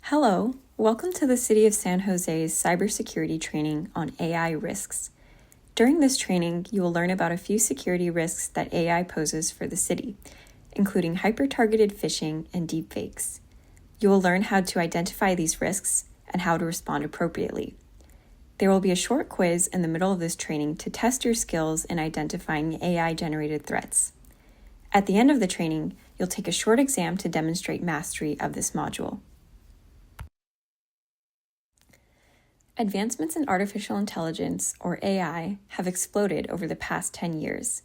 Hello, welcome to the City of San Jose's cybersecurity training on AI risks. During this training, you will learn about a few security risks that AI poses for the city, including hyper-targeted phishing and deepfakes. You will learn how to identify these risks and how to respond appropriately. There will be a short quiz in the middle of this training to test your skills in identifying AI-generated threats. At the end of the training, you'll take a short exam to demonstrate mastery of this module. Advancements in artificial intelligence, or AI, have exploded over the past 10 years.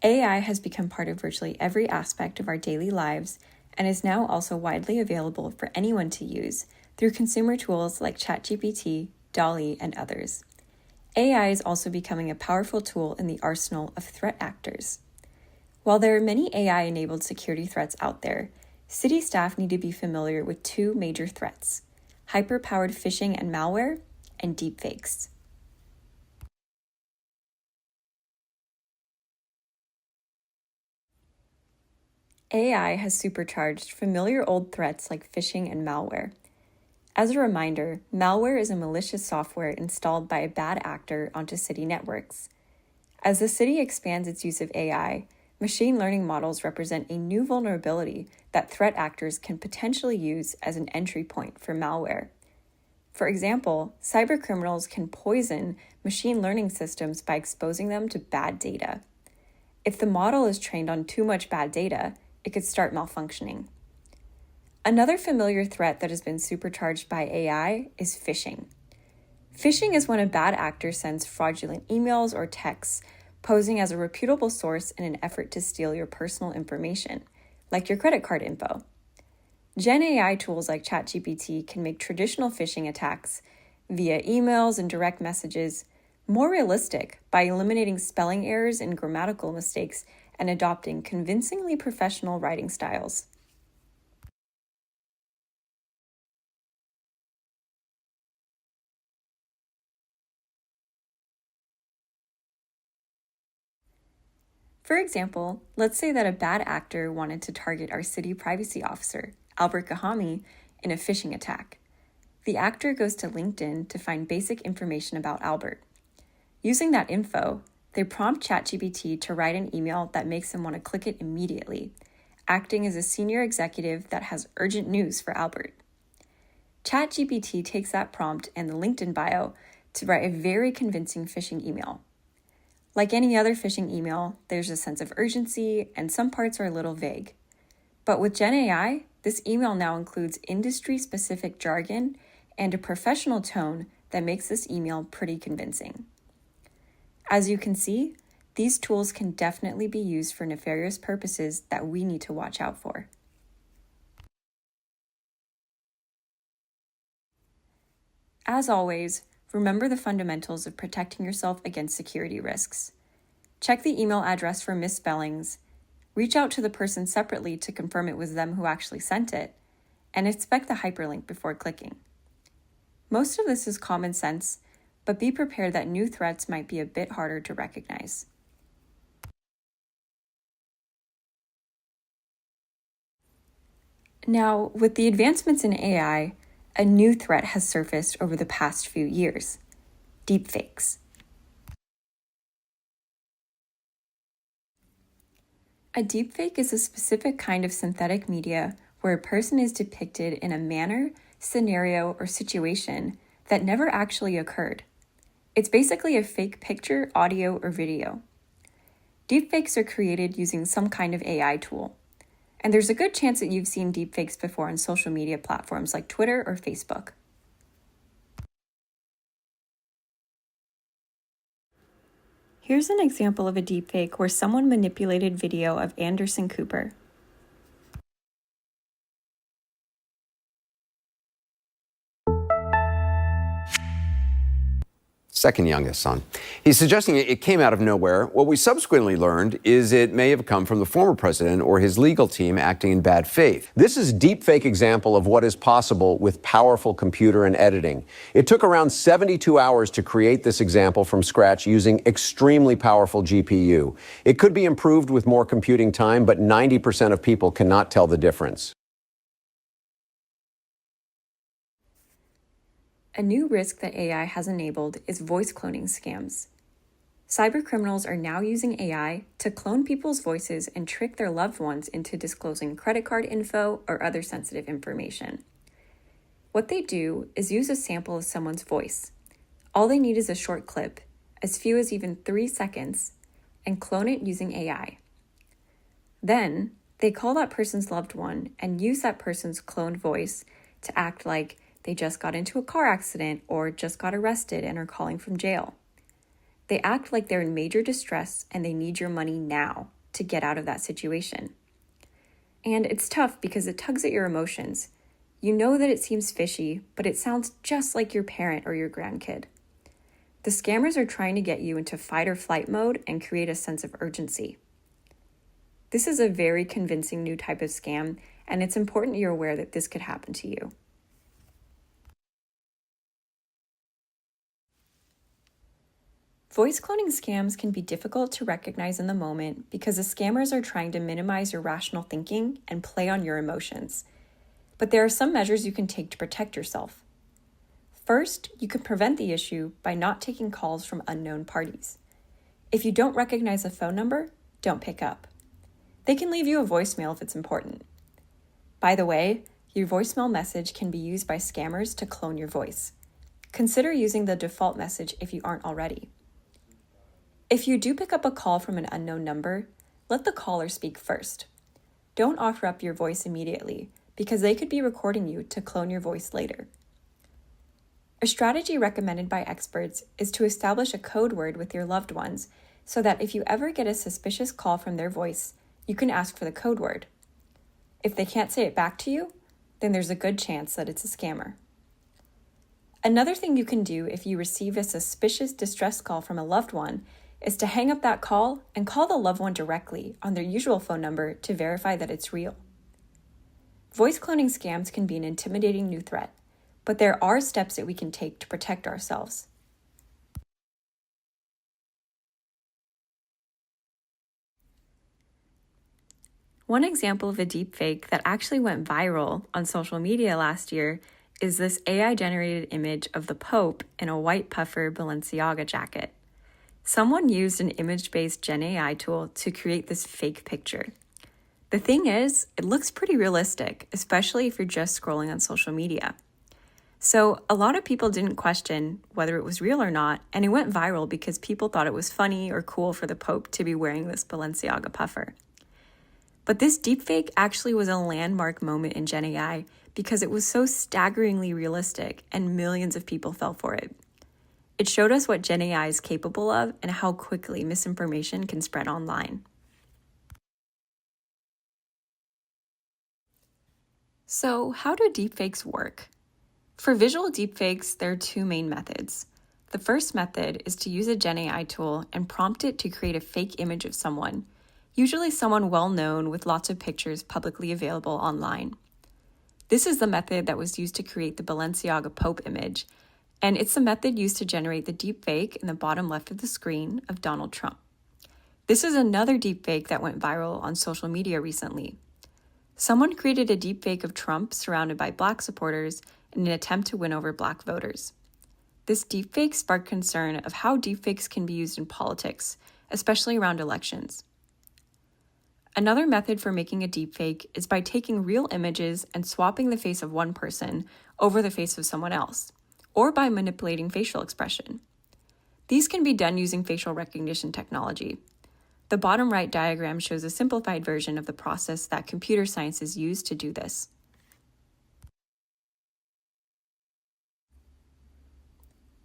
AI has become part of virtually every aspect of our daily lives and is now also widely available for anyone to use through consumer tools like ChatGPT, DALL-E, and others. AI is also becoming a powerful tool in the arsenal of threat actors. While there are many AI-enabled security threats out there, city staff need to be familiar with two major threats: hyper-powered phishing and malware, and deepfakes. AI has supercharged familiar old threats like phishing and malware. As a reminder, malware is a malicious software installed by a bad actor onto city networks. As the city expands its use of AI, machine learning models represent a new vulnerability that threat actors can potentially use as an entry point for malware. For example, cybercriminals can poison machine learning systems by exposing them to bad data. If the model is trained on too much bad data, it could start malfunctioning. Another familiar threat that has been supercharged by AI is phishing. Phishing is when a bad actor sends fraudulent emails or texts, posing as a reputable source in an effort to steal your personal information, like your credit card info. Gen AI tools like ChatGPT can make traditional phishing attacks via emails and direct messages more realistic by eliminating spelling errors and grammatical mistakes and adopting convincingly professional writing styles. For example, let's say that a bad actor wanted to target our city privacy officer, Albert Gahami, in a phishing attack. The actor goes to LinkedIn to find basic information about Albert. Using that info, they prompt ChatGPT to write an email that makes them want to click it immediately, acting as a senior executive that has urgent news for Albert. ChatGPT takes that prompt and the LinkedIn bio to write a very convincing phishing email. Like any other phishing email, there's a sense of urgency and some parts are a little vague. But with Gen AI, this email now includes industry-specific jargon and a professional tone that makes this email pretty convincing. As you can see, these tools can definitely be used for nefarious purposes that we need to watch out for. As always, remember the fundamentals of protecting yourself against security risks. Check the email address for misspellings, reach out to the person separately to confirm it was them who actually sent it, and inspect the hyperlink before clicking. Most of this is common sense, but be prepared that new threats might be a bit harder to recognize. Now, with the advancements in AI, a new threat has surfaced over the past few years: deepfakes. A deepfake is a specific kind of synthetic media where a person is depicted in a manner, scenario, or situation that never actually occurred. It's basically a fake picture, audio, or video. Deepfakes are created using some kind of AI tool. And there's a good chance that you've seen deepfakes before on social media platforms like Twitter or Facebook. Here's an example of a deepfake where someone manipulated video of Anderson Cooper. Second youngest son. He's suggesting it came out of nowhere. What we subsequently learned is it may have come from the former president or his legal team acting in bad faith. This is a deepfake example of what is possible with powerful computer and editing. It took around 72 hours to create this example from scratch using extremely powerful GPU. It could be improved with more computing time, but 90% of people cannot tell the difference. A new risk that AI has enabled is voice cloning scams. Cybercriminals are now using AI to clone people's voices and trick their loved ones into disclosing credit card info or other sensitive information. What they do is use a sample of someone's voice. All they need is a short clip, as few as even 3 seconds, and clone it using AI. Then, they call that person's loved one and use that person's cloned voice to act like they just got into a car accident or just got arrested and are calling from jail. They act like they're in major distress and they need your money now to get out of that situation. And it's tough because it tugs at your emotions. You know that it seems fishy, but it sounds just like your parent or your grandkid. The scammers are trying to get you into fight or flight mode and create a sense of urgency. This is a very convincing new type of scam, and it's important you're aware that this could happen to you. Voice cloning scams can be difficult to recognize in the moment because the scammers are trying to minimize your rational thinking and play on your emotions. But there are some measures you can take to protect yourself. First, you can prevent the issue by not taking calls from unknown parties. If you don't recognize a phone number, don't pick up. They can leave you a voicemail if it's important. By the way, your voicemail message can be used by scammers to clone your voice. Consider using the default message if you aren't already. If you do pick up a call from an unknown number, let the caller speak first. Don't offer up your voice immediately, because they could be recording you to clone your voice later. A strategy recommended by experts is to establish a code word with your loved ones so that if you ever get a suspicious call from their voice, you can ask for the code word. If they can't say it back to you, then there's a good chance that it's a scammer. Another thing you can do if you receive a suspicious distress call from a loved one is to hang up that call and call the loved one directly on their usual phone number to verify that it's real. Voice cloning scams can be an intimidating new threat, but there are steps that we can take to protect ourselves. One example of a deepfake that actually went viral on social media last year is this AI-generated image of the Pope in a white puffer Balenciaga jacket. Someone used an image-based Gen AI tool to create this fake picture. The thing is, it looks pretty realistic, especially if you're just scrolling on social media. So a lot of people didn't question whether it was real or not, and it went viral because people thought it was funny or cool for the Pope to be wearing this Balenciaga puffer. But this deepfake actually was a landmark moment in Gen AI because it was so staggeringly realistic and millions of people fell for it. It showed us what Gen AI is capable of and how quickly misinformation can spread online. So, how do deepfakes work? For visual deepfakes, there are 2 main methods. The first method is to use a Gen AI tool and prompt it to create a fake image of someone, usually someone well-known with lots of pictures publicly available online. This is the method that was used to create the Balenciaga Pope image, and it's the method used to generate the deepfake in the bottom left of the screen of Donald Trump. This is another deepfake that went viral on social media recently. Someone created a deepfake of Trump surrounded by Black supporters in an attempt to win over Black voters. This deepfake sparked concern of how deepfakes can be used in politics, especially around elections. Another method for making a deepfake is by taking real images and swapping the face of one person over the face of someone else, or by manipulating facial expression. These can be done using facial recognition technology. The bottom right diagram shows a simplified version of the process that computer scientists use to do this.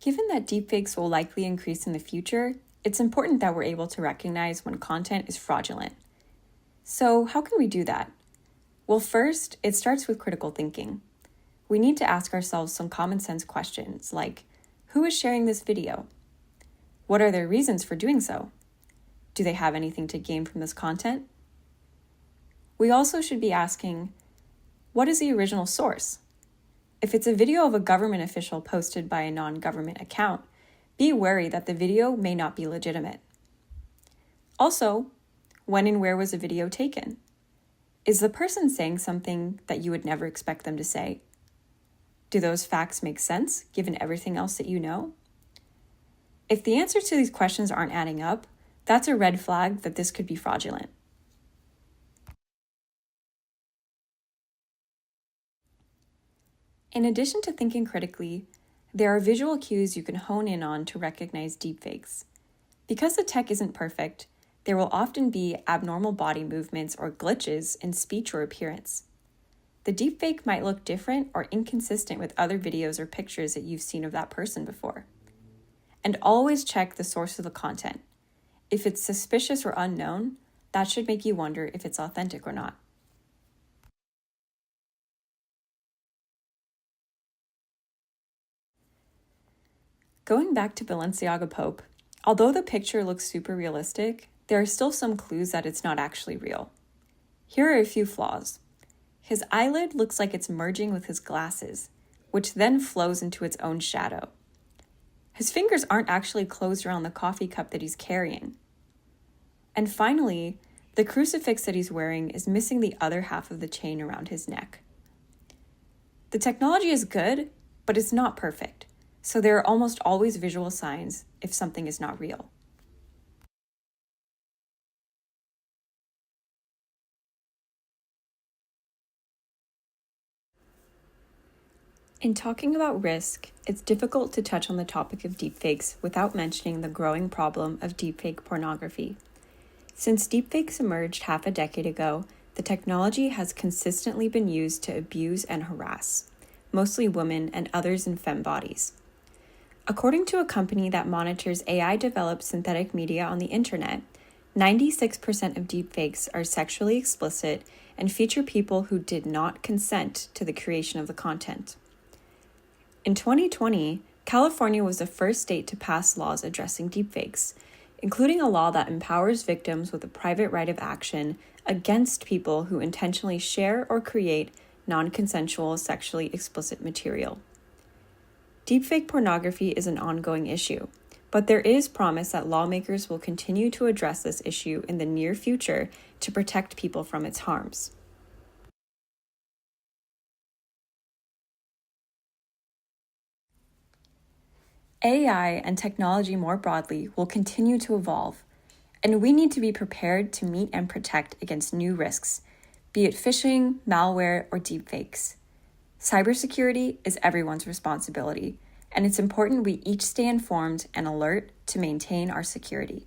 Given that deepfakes will likely increase in the future, it's important that we're able to recognize when content is fraudulent. So, how can we do that? Well, first, it starts with critical thinking. We need to ask ourselves some common sense questions like, who is sharing this video? What are their reasons for doing so? Do they have anything to gain from this content? We also should be asking, what is the original source? If it's a video of a government official posted by a non-government account, be wary that the video may not be legitimate. Also, when and where was the video taken? Is the person saying something that you would never expect them to say? Do those facts make sense, given everything else that you know? If the answers to these questions aren't adding up, that's a red flag that this could be fraudulent. In addition to thinking critically, there are visual cues you can hone in on to recognize deepfakes. Because the tech isn't perfect, there will often be abnormal body movements or glitches in speech or appearance. The deepfake might look different or inconsistent with other videos or pictures that you've seen of that person before. And always check the source of the content. If it's suspicious or unknown, that should make you wonder if it's authentic or not. Going back to Balenciaga Pope, although the picture looks super realistic, there are still some clues that it's not actually real. Here are a few flaws. His eyelid looks like it's merging with his glasses, which then flows into its own shadow. His fingers aren't actually closed around the coffee cup that he's carrying. And finally, the crucifix that he's wearing is missing the other half of the chain around his neck. The technology is good, but it's not perfect, so there are almost always visual signs if something is not real. In talking about risk, it's difficult to touch on the topic of deepfakes without mentioning the growing problem of deepfake pornography. Since deepfakes emerged half a decade ago, the technology has consistently been used to abuse and harass, mostly women and others in femme bodies. According to a company that monitors AI-developed synthetic media on the internet, 96% of deepfakes are sexually explicit and feature people who did not consent to the creation of the content. In 2020, California was the first state to pass laws addressing deepfakes, including a law that empowers victims with a private right of action against people who intentionally share or create non-consensual sexually explicit material. Deepfake pornography is an ongoing issue, but there is promise that lawmakers will continue to address this issue in the near future to protect people from its harms. AI and technology more broadly will continue to evolve, and we need to be prepared to meet and protect against new risks, be it phishing, malware, or deepfakes. Cybersecurity is everyone's responsibility, and it's important we each stay informed and alert to maintain our security.